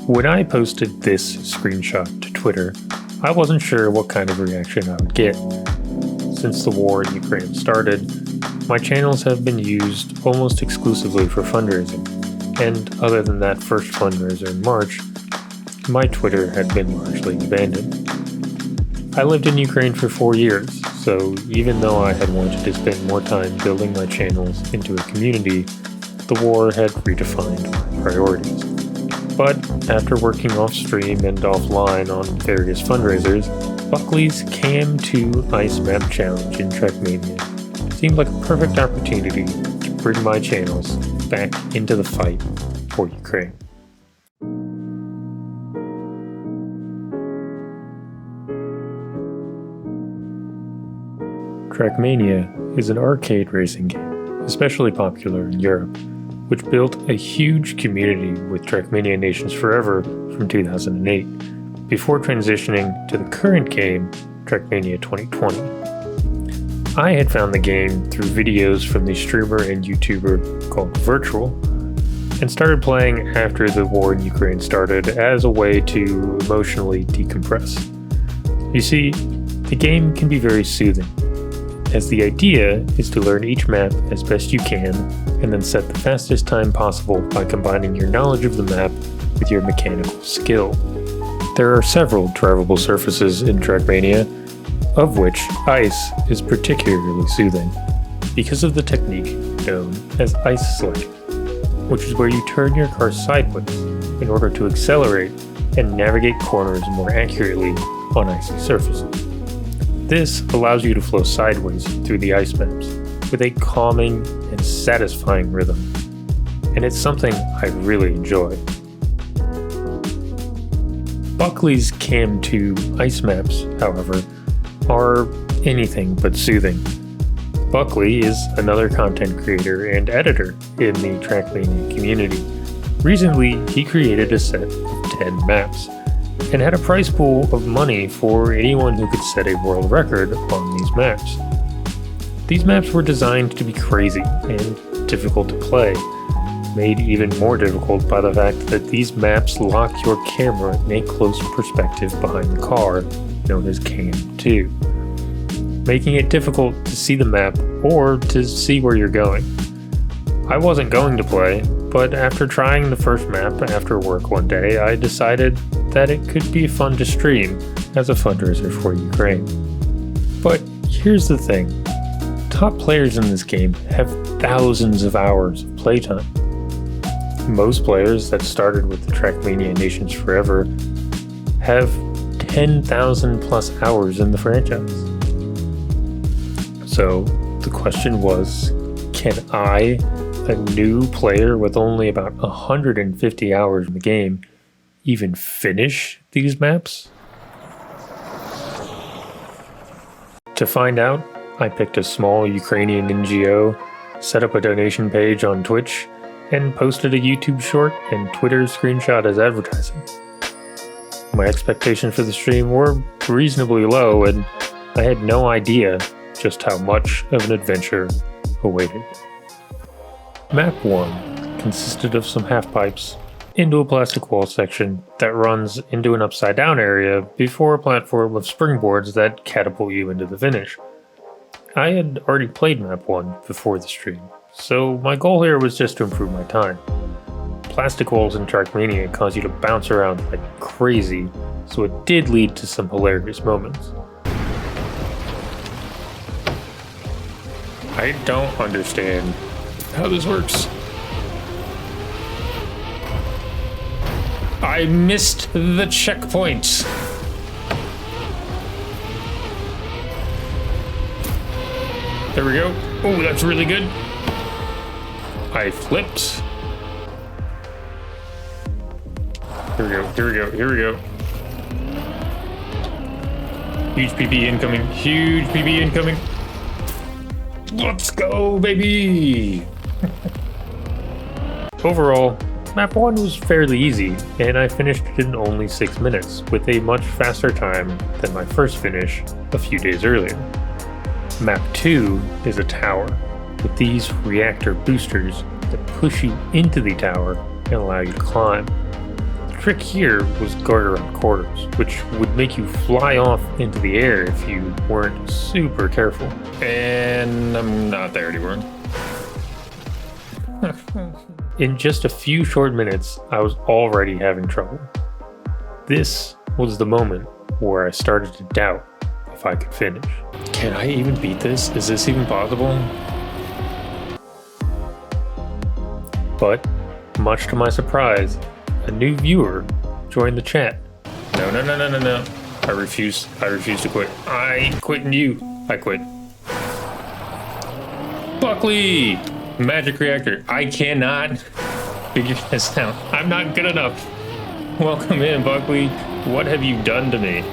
When I posted this screenshot to Twitter, I wasn't sure what kind of reaction I would get. Since the war in Ukraine started, my channels have been used almost exclusively for fundraising, and other than that first fundraiser in March, my Twitter had been largely abandoned. I lived in Ukraine for 4 years, so even though I had wanted to spend more time building my channels into a community, the war had redefined my priorities. But after working off-stream and offline on various fundraisers, Buckley's Cam 2 Ice Map Challenge in Trackmania seemed like a perfect opportunity to bring my channels back into the fight for Ukraine. Trackmania is an arcade racing game, especially popular in Europe, which built a huge community with Trackmania Nations Forever from 2008, before transitioning to the current game, Trackmania 2020. I had found the game through videos from the streamer and YouTuber called Virtual, and started playing after the war in Ukraine started as a way to emotionally decompress. You see, the game can be very soothing, as the idea is to learn each map as best you can, and then set the fastest time possible by combining your knowledge of the map with your mechanical skill. There are several drivable surfaces in Trackmania, of which ice is particularly soothing, because of the technique known as ice sledding, which is where you turn your car sideways in order to accelerate and navigate corners more accurately on icy surfaces. This allows you to flow sideways through the ice maps with a calming and satisfying rhythm, and it's something I really enjoy. Buckley's Cam 2 ice maps, however, are anything but soothing. Buckley is another content creator and editor in the Trackmania community. Recently, he created a set of 10 maps, and had a prize pool of money for anyone who could set a world record on these maps. These maps were designed to be crazy and difficult to play, made even more difficult by the fact that these maps lock your camera in a close perspective behind the car, known as Cam 2, making it difficult to see the map or to see where you're going. I wasn't going to play, but after trying the first map after work one day, I decided that it could be fun to stream as a fundraiser for Ukraine. But here's the thing, top players in this game have thousands of hours of playtime. Most players that started with the Trackmania Nations Forever have 10,000 plus hours in the franchise. So the question was, can I, a new player with only about 150 hours in the game, even finish these maps? To find out, I picked a small Ukrainian NGO, set up a donation page on Twitch, and posted a YouTube short and Twitter screenshot as advertising. My expectations for the stream were reasonably low, and I had no idea just how much of an adventure awaited. Map 1 consisted of some half-pipes into a plastic wall section that runs into an upside-down area before a platform of springboards that catapult you into the finish. I had already played Map 1 before the stream, so my goal here was just to improve my time. Plastic walls in Trackmania cause you to bounce around like crazy, so it did lead to some hilarious moments. I don't understand how this works. I missed the checkpoint. There we go. Oh, that's really good. I flipped. Here we go, here we go, here we go. Huge PB incoming, huge PB incoming. Let's go, baby! Overall, Map 1 was fairly easy, and I finished it in only 6 minutes, with a much faster time than my first finish a few days earlier. Map 2 is a tower, with these reactor boosters that push you into the tower and allow you to climb. trick here was guard around corners, which would make you fly off into the air if you weren't super careful. And I'm not there anymore. In just a few short minutes, I was already having trouble. This was the moment where I started to doubt if I could finish. Can I even beat this? Is this even possible? But, much to my surprise, a new viewer joined the chat. No. I refuse to quit. I ain't quitting you. I quit. Buckley! Magic reactor. I cannot figure this out. I'm not good enough. Welcome in, Buckley. What have you done to me?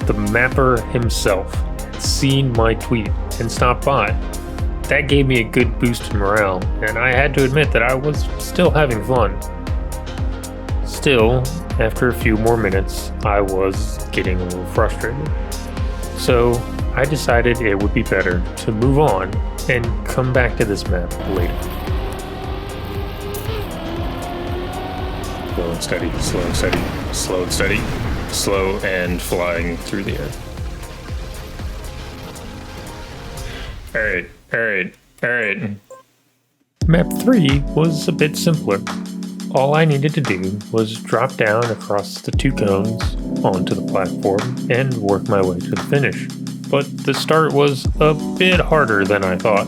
The mapper himself had seen my tweet and stopped by. That gave me a good boost in morale, and I had to admit that I was still having fun. Still, after a few more minutes, I was getting a little frustrated. So I decided it would be better to move on and come back to this map later. Slow and steady, slow and steady, slow and steady, slow and flying through the air. Alright. Map 3 was a bit simpler. All I needed to do was drop down across the two cones onto the platform and work my way to the finish. But the start was a bit harder than I thought.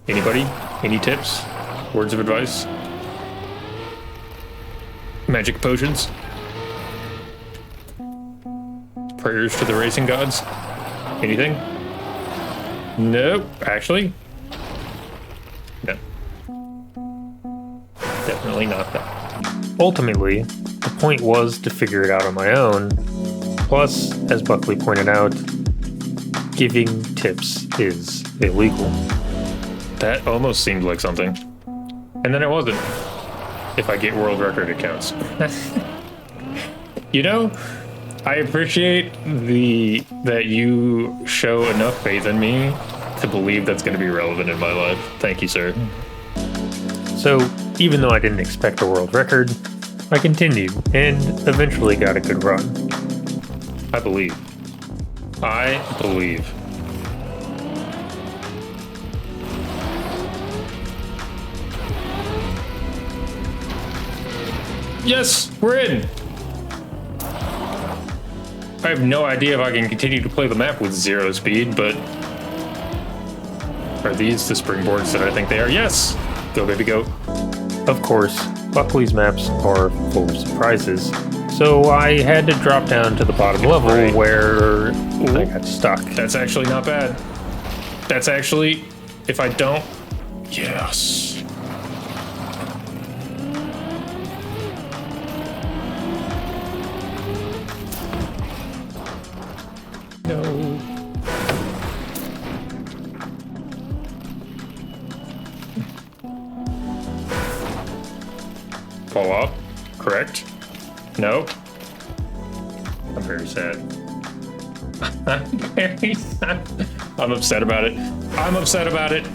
Anybody? Any tips? Words of advice? Magic potions? Prayers to the racing gods? Anything? Nope. Actually? No. Definitely not that. Ultimately, the point was to figure it out on my own. Plus, as Buckley pointed out, giving tips is illegal. That almost seemed like something. And then it wasn't. If I get world record, it counts. You know, I appreciate that you show enough faith in me to believe that's going to be relevant in my life. Thank you, sir. So, even though I didn't expect a world record, I continued and eventually got a good run. I believe. Yes, we're in. I have no idea if I can continue to play the map with 0 speed, but are these the springboards that I think they are? Yes! Go, baby, go. Of course, Buckley's maps are full of surprises, so I had to drop down to the bottom level where I got stuck. That's actually not bad. That's actually, if I don't... Yes. No. Fall off. Correct. No. I'm very sad. I'm very sad. I'm upset about it.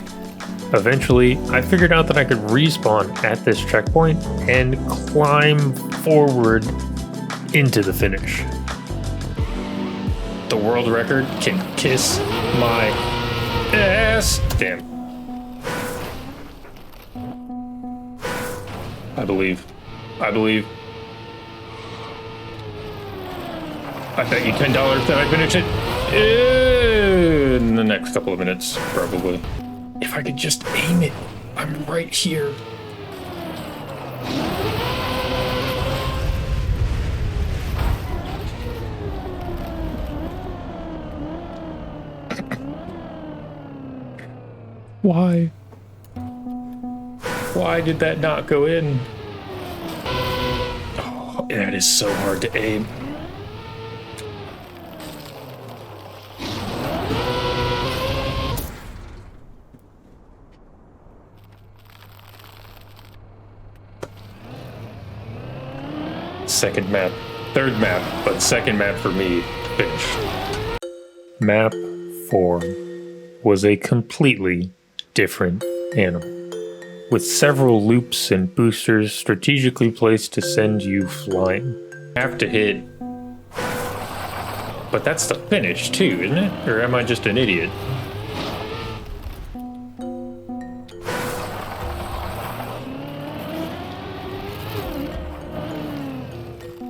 Eventually, I figured out that I could respawn at this checkpoint and climb forward into the finish. The world record can kiss my ass. Damn. I believe. I bet you $10 that I finish it in the next couple of minutes, probably. If I could just aim it. I'm right here. Why? Why did that not go in? Oh, that is so hard to aim. Second map. Third map, but second map for me to finish. Map 4 was a completely different animal. with several loops and boosters strategically placed to send you flying. Have to hit. But that's the finish too, isn't it? Or am I just an idiot?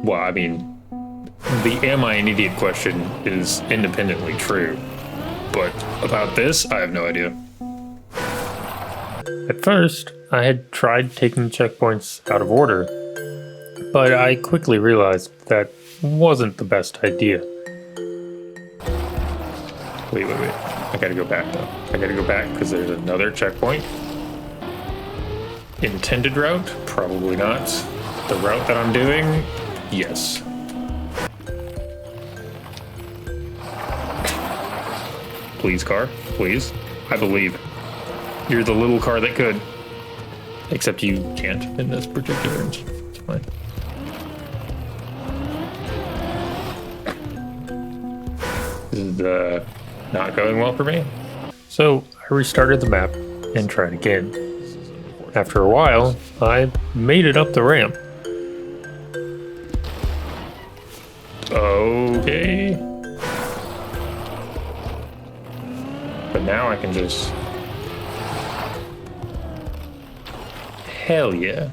Well, I mean, the am I an idiot question is independently true. But about this, I have no idea. At first, I had tried taking checkpoints out of order, but I quickly realized that wasn't the best idea. Wait. I gotta go back though. I gotta go back because there's another checkpoint. Intended route? Probably not. The route that I'm doing? Yes. Please, car. Please. I believe. You're the little car that could. Except you can't in this particular instance. It's fine. This is not going well for me. So I restarted the map and tried again. After a while, I made it up the ramp. Okay. But now I can just... Hell yeah.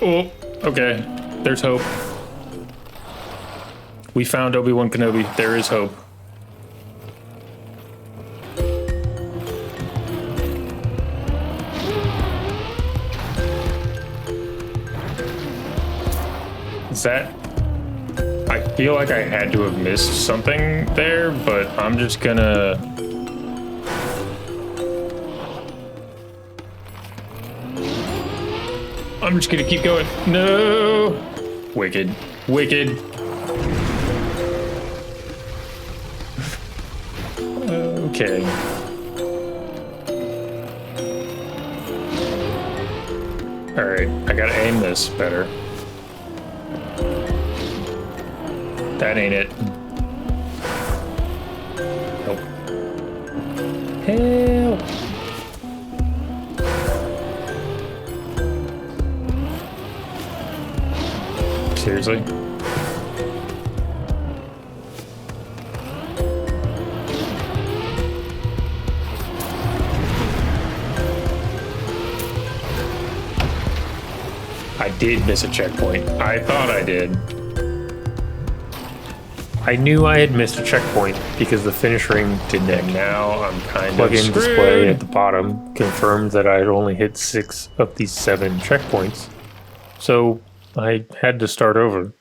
Oh, okay. There's hope. We found Obi-Wan Kenobi. There is hope. Is that... I feel like I had to have missed something there, but I'm just gonna... I'm just gonna keep going. No! Wicked. Wicked. Okay. Alright, I gotta aim this better. That ain't it. Nope. Help! Seriously? I did miss a checkpoint. I thought I did. I knew I had missed a checkpoint because the finish ring didn't end. Now I'm kind of Plug-in screwed. display at the bottom confirmed that I had only hit 6 of these 7 checkpoints. So I had to start over.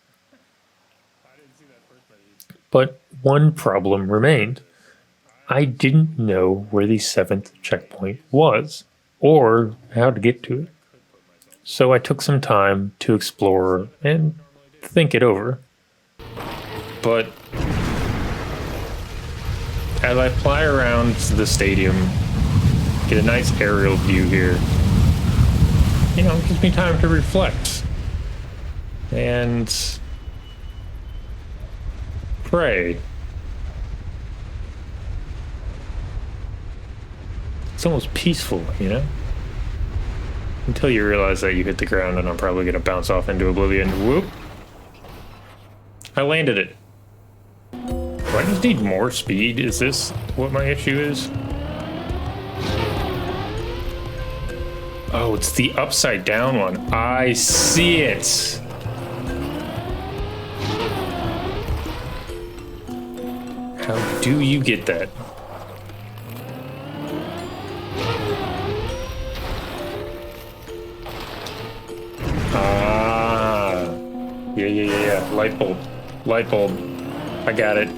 But one problem remained. I didn't know where the 7th checkpoint was, or how to get to it. So I took some time to explore and think it over. But as I fly around the stadium, get a nice aerial view here, you know, it gives me time to reflect and pray. It's almost peaceful, you know? Until you realize that you hit the ground and I'm probably gonna bounce off into oblivion. Whoop! I landed it. Do I just need more speed? Is this what my issue is? Oh, it's the upside down one. I see it. How do you get that? Ah. Yeah. Light bulb. Light bulb. I got it.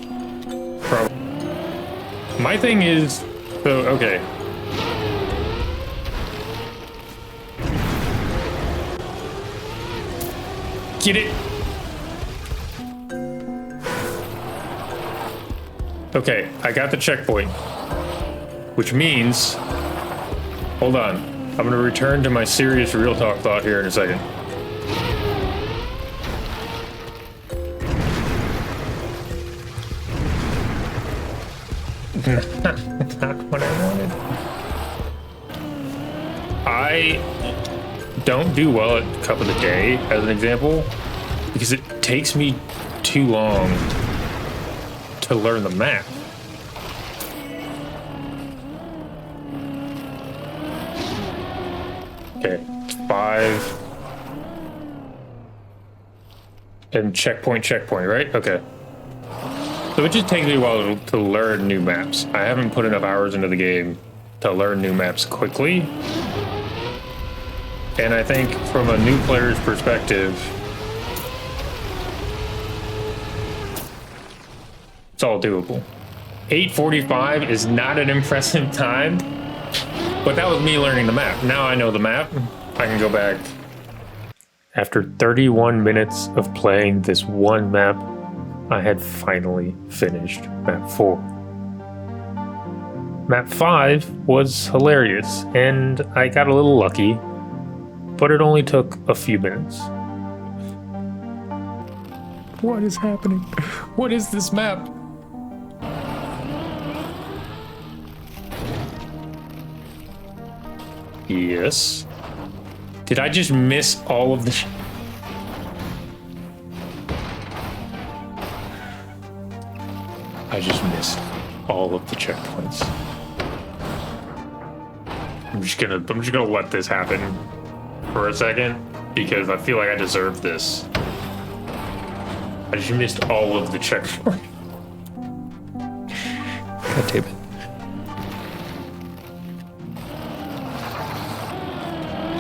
My thing is, so, okay. Get it. Okay, I got the checkpoint. Which means... Hold on. I'm gonna return to my serious real talk thought here in a second. Not what I wanted. I don't do well at Cup of the Day, as an example, because it takes me too long to learn the map. Okay, 5. And checkpoint, right? Okay. So it just takes me a while to learn new maps. I haven't put enough hours into the game to learn new maps quickly. And I think from a new player's perspective, it's all doable. 8:45 is not an impressive time, but that was me learning the map. Now I know the map. I can go back. After 31 minutes of playing this one map, I had finally finished map 4. Map 5 was hilarious, and I got a little lucky, but it only took a few minutes. What is happening? What is this map? Yes. Did I just miss all of the... I just missed all of the checkpoints. I'm just gonna let this happen for a second because I feel like I deserve this. I just missed all of the checkpoints. God damn it.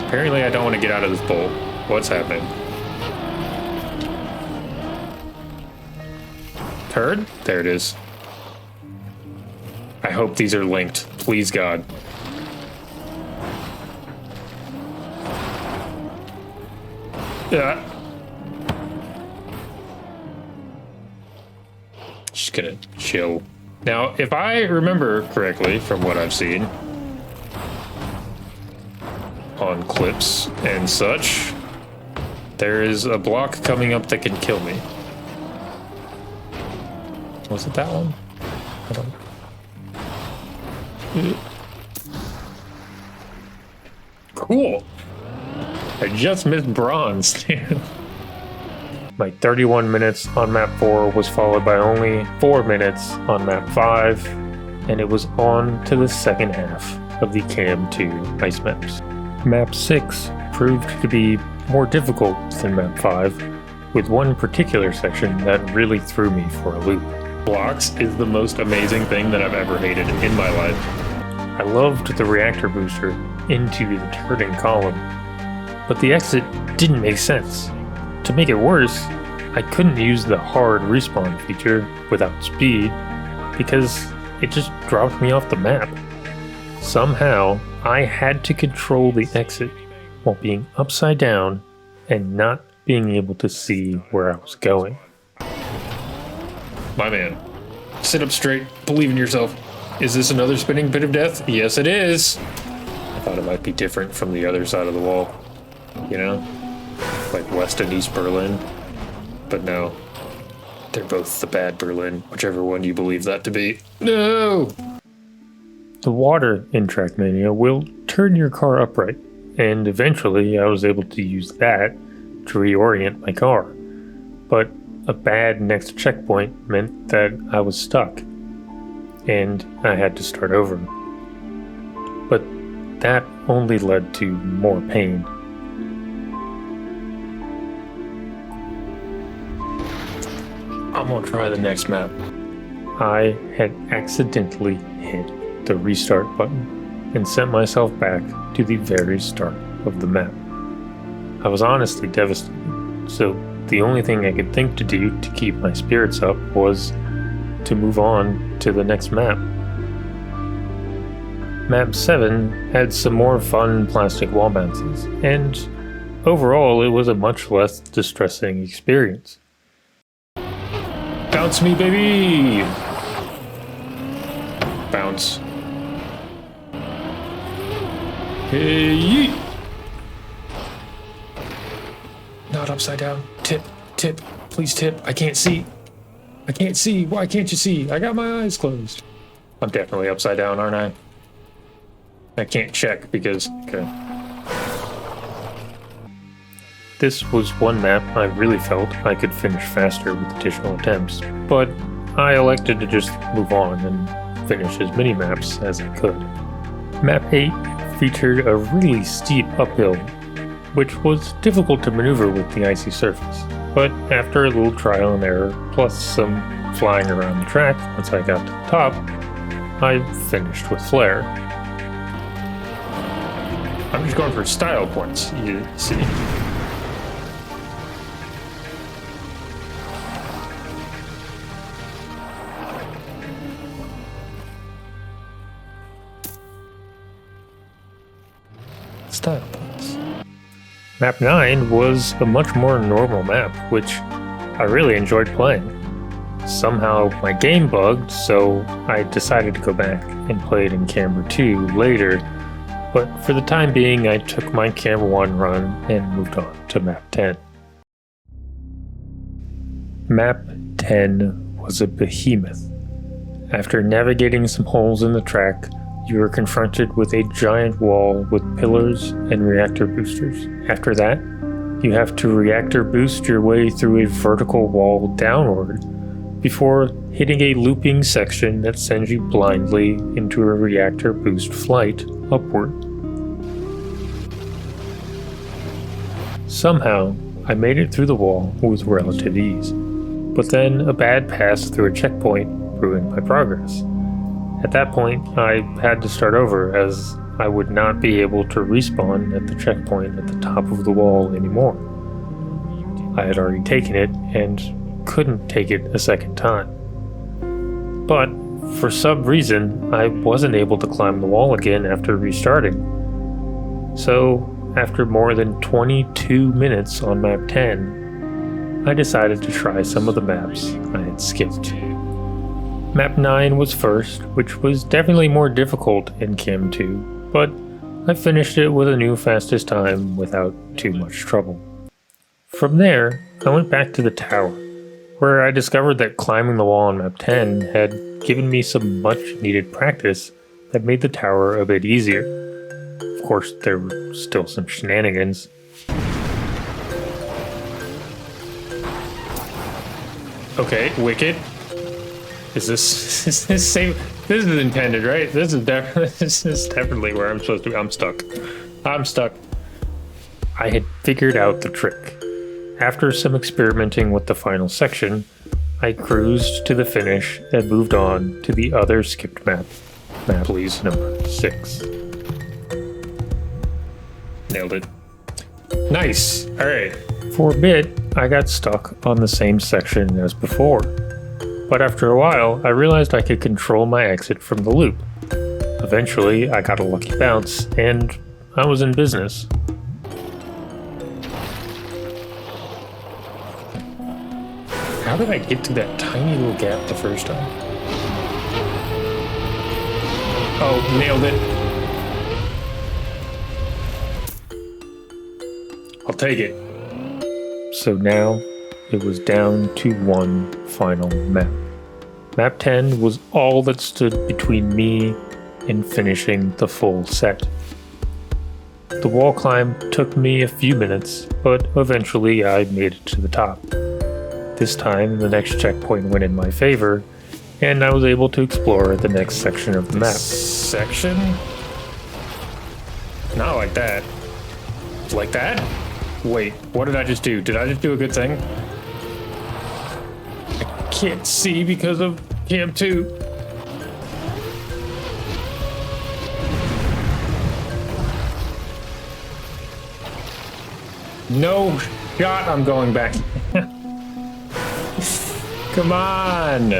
Apparently I don't want to get out of this bowl. What's happening? Turd? There it is. I hope these are linked. Please, God. Yeah. Just gonna chill. Now, if I remember correctly from what I've seen on clips and such, there is a block coming up that can kill me. Was it that one? I don't know. Cool. I just missed bronze. My 31 minutes on map 4 was followed by only 4 minutes on map 5, and it was on to the second half of the Cam 2 ice maps. Map 6 proved to be more difficult than map 5, with one particular section that really threw me for a loop. Blocks is the most amazing thing that I've ever hated in my life. I loved the reactor booster into the turning column, but the exit didn't make sense. To make it worse, I couldn't use the hard respawn feature without speed because it just dropped me off the map. Somehow, I had to control the exit while being upside down and not being able to see where I was going. My man, sit up straight, believe in yourself. Is this another spinning pit of death? Yes, it is. I thought it might be different from the other side of the wall, you know? Like West and East Berlin. But no, they're both the bad Berlin, whichever one you believe that to be. No! The water in Trackmania will turn your car upright, and eventually I was able to use that to reorient my car. But a bad next checkpoint meant that I was stuck, and I had to start over. But that only led to more pain. I'm gonna try the next map. I had accidentally hit the restart button and sent myself back to the very start of the map. I was honestly devastated, so the only thing I could think to do to keep my spirits up was to move on to the next map. Map 7 had some more fun plastic wall bounces, and overall it was a much less distressing experience. Bounce me, baby! Bounce. Hey! Not upside down. Tip, tip, please tip. I can't see. I can't see. Why can't you see? I got my eyes closed. I'm definitely upside down, aren't I? I can't check because... Okay. This was one map I really felt I could finish faster with additional attempts, but I elected to just move on and finish as many maps as I could. Map 8 featured a really steep uphill, which was difficult to maneuver with the icy surface, but after a little trial and error, plus some flying around the track once I got to the top, I finished with flair. I'm just going for style points, you see. Style points. Map 9 was a much more normal map, which I really enjoyed playing. Somehow my game bugged, so I decided to go back and play it in camera 2 later, but for the time being I took my camera 1 run and moved on to map 10. Map 10 was a behemoth. After navigating some holes in the track, you are confronted with a giant wall with pillars and reactor boosters. After that, you have to reactor boost your way through a vertical wall downward before hitting a looping section that sends you blindly into a reactor boost flight upward. Somehow, I made it through the wall with relative ease, but then a bad pass through a checkpoint ruined my progress. At that point, I had to start over as I would not be able to respawn at the checkpoint at the top of the wall anymore. I had already taken it and couldn't take it a second time. But for some reason, I wasn't able to climb the wall again after restarting. So, after more than 22 minutes on map 10, I decided to try some of the maps I had skipped. Map 9 was first, which was definitely more difficult in Cam 2, but I finished it with a new fastest time without too much trouble. From there, I went back to the tower, where I discovered that climbing the wall on map 10 had given me some much needed practice that made the tower a bit easier. Of course, there were still some shenanigans. Okay, wicked. Is this same? This is intended, right? This is definitely where I'm supposed to be. I'm stuck. I had figured out the trick. After some experimenting with the final section, I cruised to the finish and moved on to the other skipped map. Please, number 6. Nailed it. Nice. All right. For a bit, I got stuck on the same section as before. But after a while, I realized I could control my exit from the loop. Eventually, I got a lucky bounce, and I was in business. How did I get to that tiny little gap the first time? Oh, nailed it. I'll take it. So now, it was down to one final map. Map 10 was all that stood between me and finishing the full set. The wall climb took me a few minutes, but eventually I made it to the top. This time, the next checkpoint went in my favor, and I was able to explore the next section of the map. Section? Not like that. Like that? Wait, what did I just do? Did I just do a good thing? I can't see because of Cam 2. No shot, I'm going back. Come on.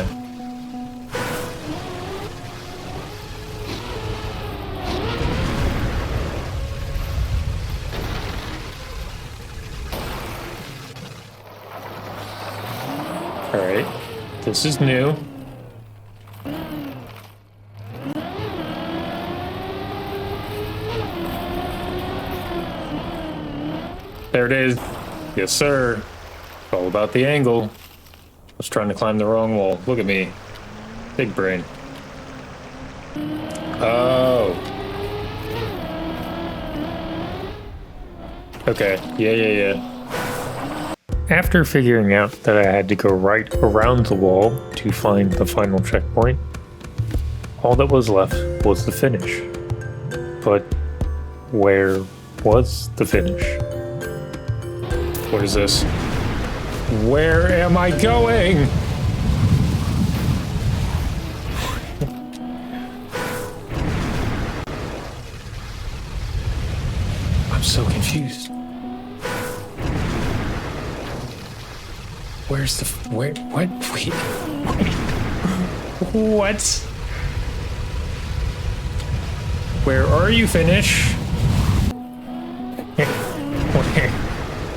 All right, this is new. There it is. Yes, sir. All about the angle. I was trying to climb the wrong wall. Look at me. Big brain. Oh. Okay. Yeah. After figuring out that I had to go right around the wall to find the final checkpoint, all that was left was the finish. But where was the finish? What is this? Where am I going? I'm so confused. Where's the where? What? Wait. What? Where are you, finish?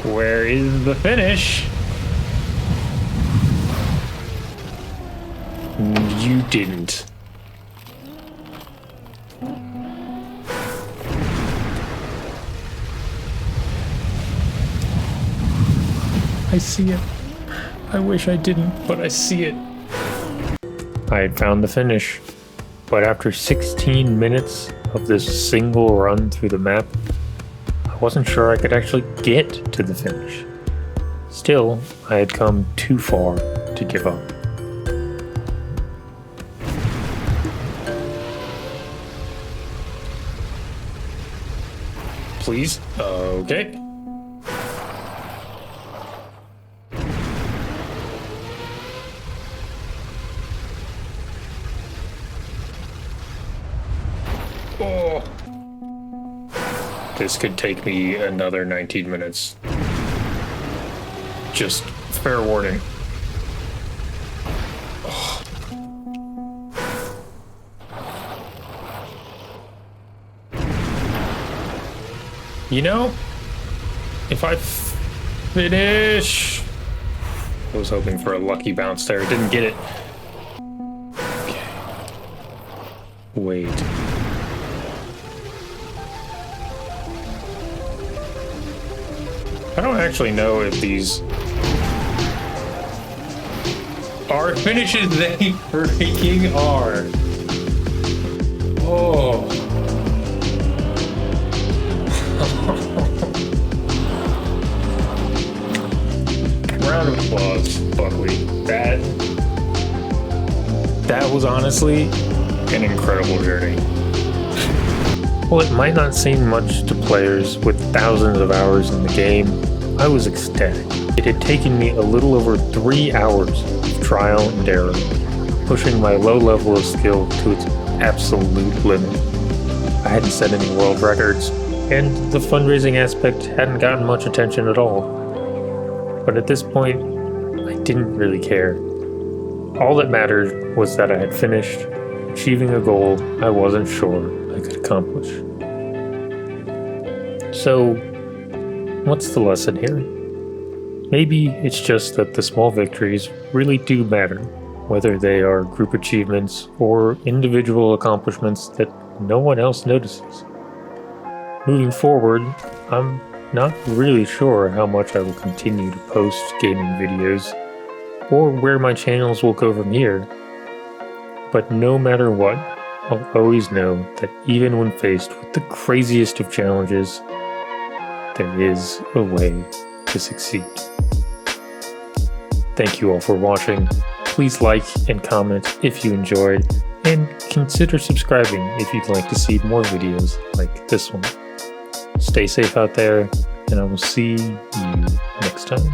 Where is the finish? You didn't. I see it. I wish I didn't, but I see it. I had found the finish, but after 16 minutes of this single run through the map, I wasn't sure I could actually get to the finish. Still, I had come too far to give up. Please? Okay. Oh. This could take me another 19 minutes. Just fair warning. Oh. You know, if I finish... I was hoping for a lucky bounce there. Didn't get it. Okay. Wait. I don't actually know if these are finishes. They freaking are. Oh. Round of applause, Buckley. That was honestly an incredible journey. While it might not seem much to players with thousands of hours in the game, I was ecstatic. It had taken me a little over 3 hours of trial and error, pushing my low level of skill to its absolute limit. I hadn't set any world records, and the fundraising aspect hadn't gotten much attention at all. But at this point, I didn't really care. All that mattered was that I had finished, achieving a goal I wasn't sure I could accomplish. So, what's the lesson here? Maybe it's just that the small victories really do matter, whether they are group achievements or individual accomplishments that no one else notices. Moving forward, I'm not really sure how much I will continue to post gaming videos, or where my channels will go from here. But no matter what, I'll always know that even when faced with the craziest of challenges, there is a way to succeed. Thank you all for watching. Please like and comment if you enjoyed, and consider subscribing if you'd like to see more videos like this one. Stay safe out there, and I will see you next time.